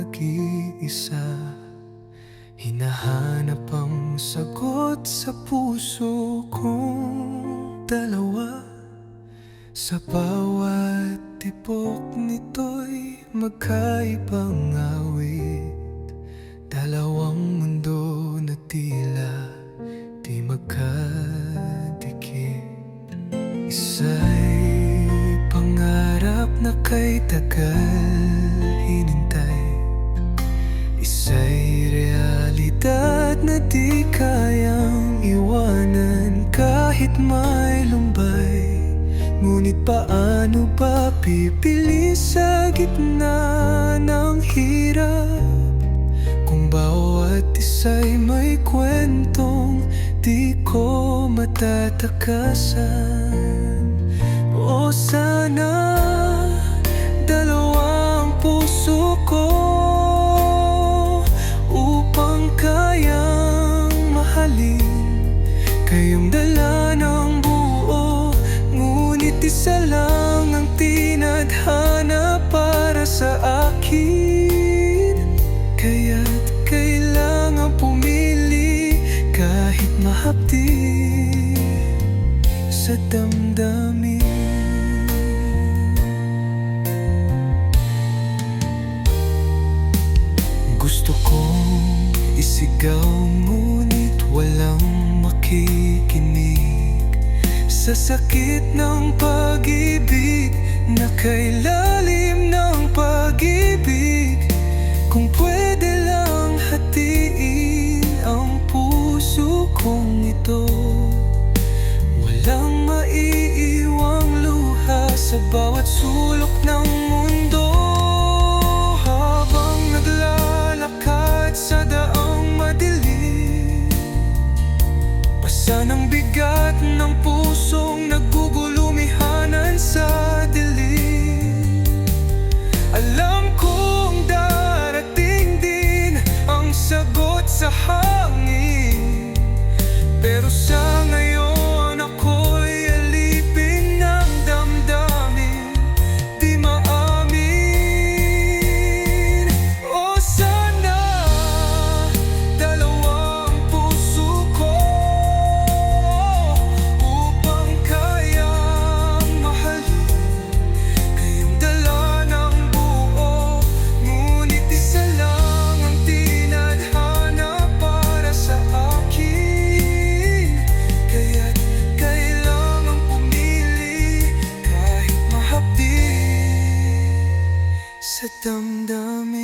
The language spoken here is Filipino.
nag-iisa. Hinahanap ang sagot sa puso kong dalawa. Sa bawat tibok nito'y magkaibang awit. Dalawang mundo na tila di magkadikit. Isa'y pangarap na kay tagal hinintay. Isa'y realidad na di kayang iwanan kahit may lumbay. Ngunit paano ba pipili sa gitna ng hirap, kung bawat isa'y may kwentong di ko matatakasan? O sana dalawang puso ko upang kayang mahalin kayong dala ng buo. Ngunit isa lang ang tinadhana para sa akin. Kaya't kailangan pumili kahit mahapdi sa damdamin. Gusto kong isigaw ngunit walang makikinig sa sakit ng pag-ibig na kay lalim ng pag-ibig. Kung pwede lang hatiin ang puso kong ito, walang maiiwang luha sa bawat sulok ng mundo. Habang naglalakad sa daang madilim, pasa ng bigat ng pusong nagugulumihanan sa dilim. Alam kong darating din ang sagot sa hangin, pero sa ngayon ako'y alipin ng damdamin di maamin. O sana dalawang puso ko upang kayang mahalin kayong dala ng buo. Ngunit isa lang ang tinadhana para sa akin. Kaya't kailangang pumili kahit mahapdi sa damdamin.